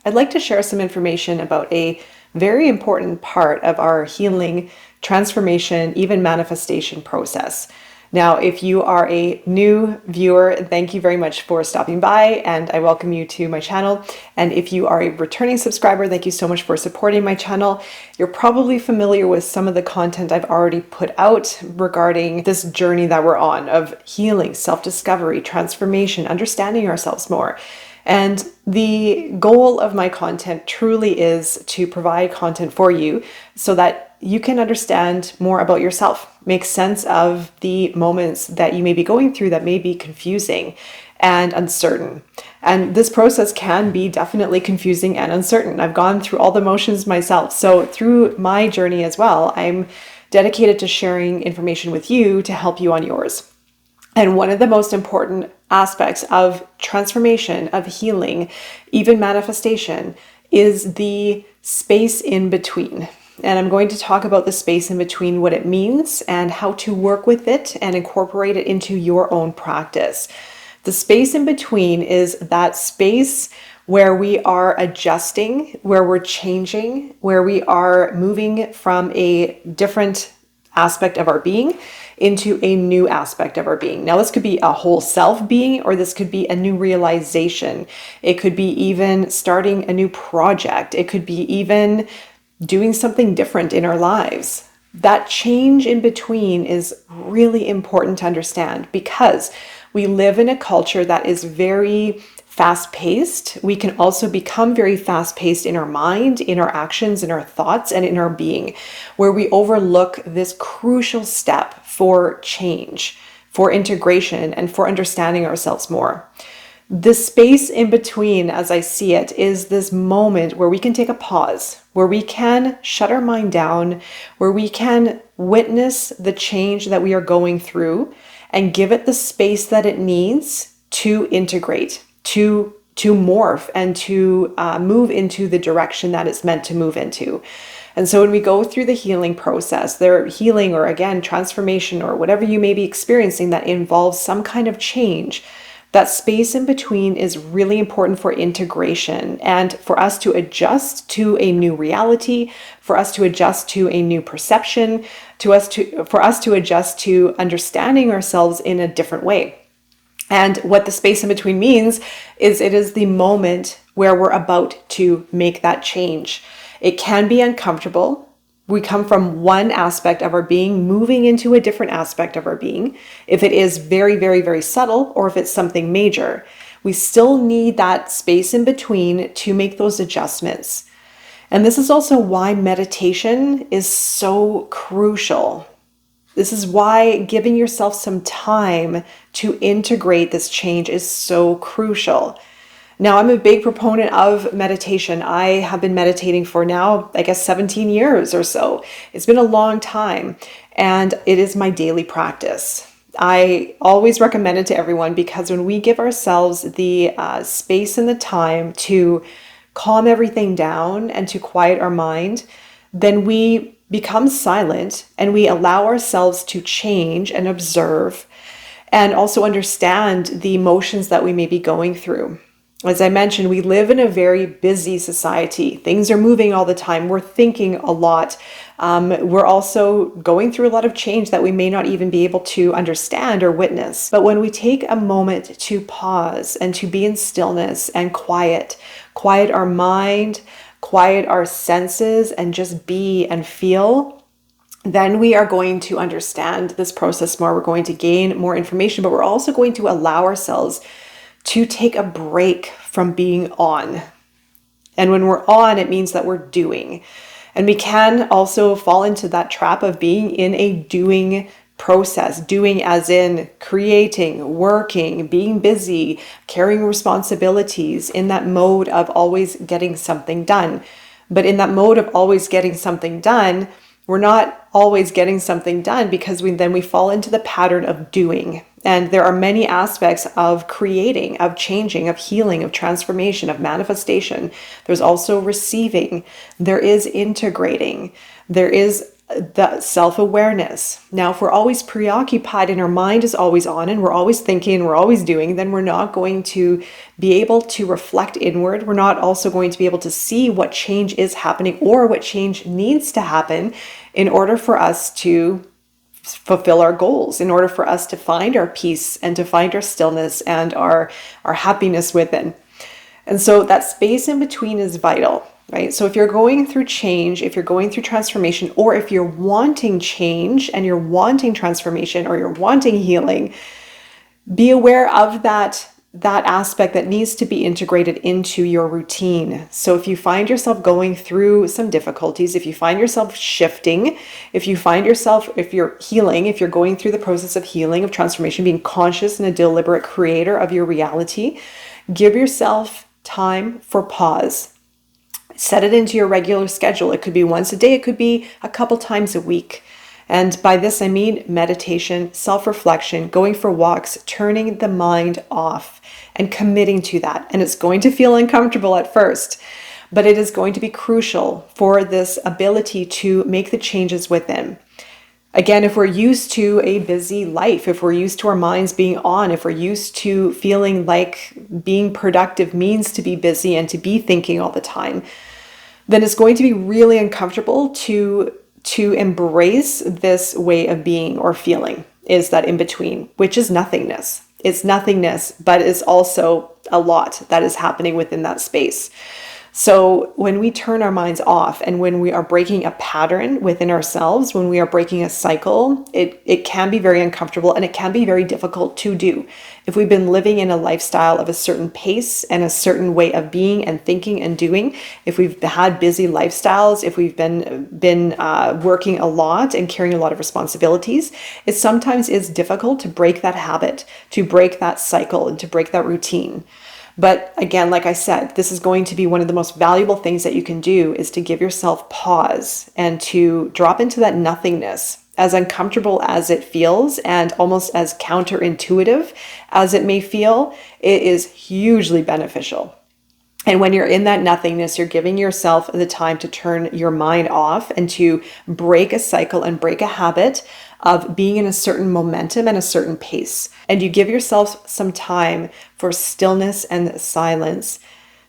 I'd like to share some information about a very important part of our healing, transformation, even manifestation process. Now, if you are a new viewer, thank you very much for stopping by, and I welcome you to my channel. And if you are a returning subscriber, thank you so much for supporting my channel. You're probably familiar with some of the content I've already put out regarding this journey that we're on of healing, self-discovery, transformation, understanding ourselves more. And the goal of my content truly is to provide content for you so that you can understand more about yourself, make sense of the moments that you may be going through that may be confusing and uncertain. And this process can be definitely confusing and uncertain. I've gone through all the motions myself. So through my journey as well, I'm dedicated to sharing information with you to help you on yours. And one of the most important aspects of transformation, of healing, even manifestation, is the space in between. And I'm going to talk about the space in between, what it means, and how to work with it and incorporate it into your own practice. The space in between is that space where we are adjusting, where we're changing, where we are moving from a different aspect of our being into a new aspect of our being. Now, this could be a whole self being, or this could be a new realization. It could be even starting a new project. It could be even doing something different in our lives. That change in between is really important to understand because we live in a culture that is very fast-paced. We can also become very fast-paced in our mind, in our actions, in our thoughts, and in our being, where we overlook this crucial step for change, for integration, and for understanding ourselves more. The space in between, as I see it, is this moment where we can take a pause, where we can shut our mind down, where we can witness the change that we are going through and give it the space that it needs to integrate, to morph, and to move into the direction that it's meant to move into. And so when we go through the healing process, their healing, or again, transformation, or whatever you may be experiencing that involves some kind of change, that space in between is really important for integration and for us to adjust to a new reality, for us to adjust to a new perception, for us to adjust to understanding ourselves in a different way. And what the space in between means is it is the moment where we're about to make that change. It can be uncomfortable. We come from one aspect of our being, moving into a different aspect of our being. If it is very, very, very subtle, or if it's something major, we still need that space in between to make those adjustments. And this is also why meditation is so crucial. This is why giving yourself some time to integrate this change is so crucial. Now, I'm a big proponent of meditation. I have been meditating for now, I guess, 17 years or so. It's been a long time, and it is my daily practice. I always recommend it to everyone because when we give ourselves the space and the time to calm everything down and to quiet our mind, then we become silent and we allow ourselves to change and observe and also understand the emotions that we may be going through. As I mentioned, we live in a very busy society. Things are moving all the time. We're thinking a lot. We're also going through a lot of change that we may not even be able to understand or witness. But when we take a moment to pause and to be in stillness and quiet our mind, quiet our senses, and just be and feel, then we are going to understand this process more. We're going to gain more information, but we're also going to allow ourselves to take a break from being on. And when we're on, it means that we're doing. And we can also fall into that trap of being in a doing process, doing as in creating, working, being busy, carrying responsibilities, in that mode of always getting something done. But in that mode of always getting something done, we're not always getting something done because we fall into the pattern of doing. And there are many aspects of creating, of changing, of healing, of transformation, of manifestation. There's also receiving. There is integrating. There is the self-awareness. Now, if we're always preoccupied and our mind is always on and we're always thinking and we're always doing, then we're not going to be able to reflect inward. We're not also going to be able to see what change is happening or what change needs to happen in order for us to fulfill our goals, in order for us to find our peace and to find our stillness and our happiness within. And so that space in between is vital. Right? So if you're going through change, if you're going through transformation, or if you're wanting change and you're wanting transformation or you're wanting healing, be aware of that aspect that needs to be integrated into your routine. So if you find yourself going through some difficulties, if you find yourself shifting, if you're healing, if you're going through the process of healing, of transformation, being conscious and a deliberate creator of your reality, give yourself time for pause. Set it into your regular schedule. It could be once a day. It could be a couple times a week. And by this, I mean meditation, self-reflection, going for walks, turning the mind off and committing to that. And it's going to feel uncomfortable at first, but it is going to be crucial for this ability to make the changes within. Again, if we're used to a busy life, if we're used to our minds being on, if we're used to feeling like being productive means to be busy and to be thinking all the time, then it's going to be really uncomfortable to embrace this way of being or feeling, is that in between, which is nothingness. It's nothingness, but it's also a lot that is happening within that space. So when we turn our minds off and when we are breaking a pattern within ourselves, when we are breaking a cycle, it can be very uncomfortable and it can be very difficult to do. If we've been living in a lifestyle of a certain pace and a certain way of being and thinking and doing, if we've had busy lifestyles, if we've been working a lot and carrying a lot of responsibilities, it sometimes is difficult to break that habit, to break that cycle, and to break that routine. But again, like I said, this is going to be one of the most valuable things that you can do, is to give yourself pause and to drop into that nothingness. As uncomfortable as it feels and almost as counterintuitive as it may feel, it is hugely beneficial. And when you're in that nothingness, you're giving yourself the time to turn your mind off and to break a cycle and break a habit of being in a certain momentum and a certain pace. And you give yourself some time for stillness and silence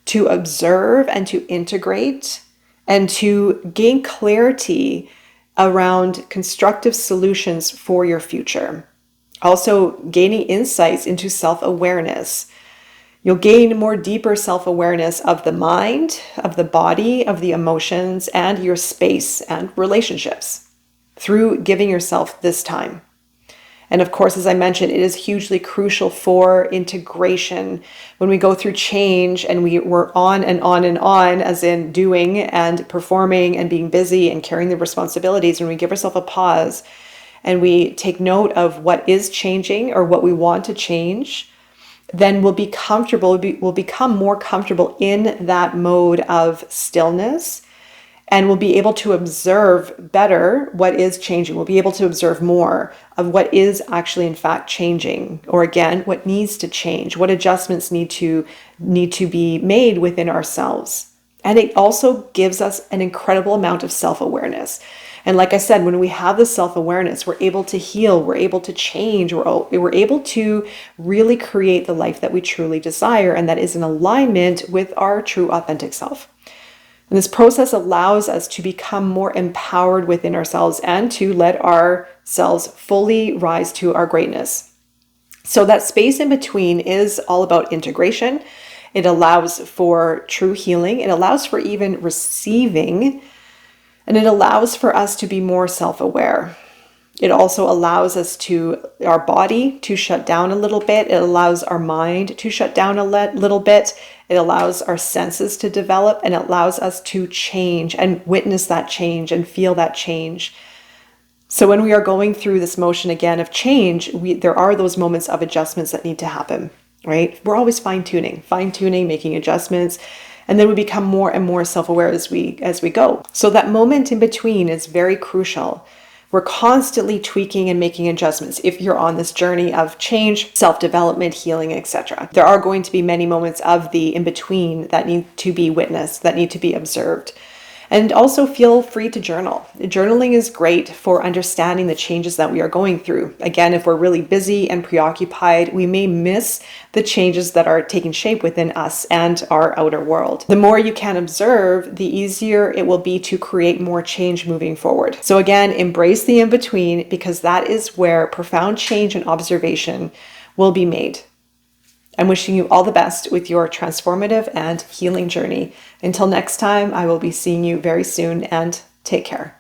to observe and to integrate and to gain clarity around constructive solutions for your future. Also, gaining insights into self-awareness. You'll gain more deeper self-awareness of the mind, of the body, of the emotions, and your space and relationships through giving yourself this time. And of course, as I mentioned, it is hugely crucial for integration. When we go through change and we're on and on and on, as in doing and performing and being busy and carrying the responsibilities, when we give ourselves a pause and we take note of what is changing or what we want to change, then we'll be comfortable, we'll become more comfortable in that mode of stillness, and we'll be able to observe better what is changing. We'll be able to observe more of what is actually in fact changing, or again, what needs to change, what adjustments need to be made within ourselves. And it also gives us an incredible amount of self-awareness. And like I said, when we have this self-awareness, we're able to heal, we're able to change, we're able to really create the life that we truly desire and that is in alignment with our true authentic self. And this process allows us to become more empowered within ourselves and to let ourselves fully rise to our greatness. So that space in between is all about integration. It allows for true healing. It allows for even receiving, and it allows for us to be more self-aware. It also allows our body to shut down a little bit. It allows our mind to shut down a little bit. It allows our senses to develop, and it allows us to change and witness that change and feel that change. So when we are going through this motion again of change, there are those moments of adjustments that need to happen, right? We're always fine-tuning, making adjustments, and then we become more and more self-aware as we go. So that moment in between is very crucial. We're constantly tweaking and making adjustments if you're on this journey of change, self-development, healing, etc. There are going to be many moments of the in-between that need to be witnessed, that need to be observed. And also feel free to journal. Journaling is great for understanding the changes that we are going through. Again, if we're really busy and preoccupied, we may miss the changes that are taking shape within us and our outer world. The more you can observe, the easier it will be to create more change moving forward. So again, embrace the in-between, because that is where profound change and observation will be made. I'm wishing you all the best with your transformative and healing journey. Until next time, I will be seeing you very soon, and take care.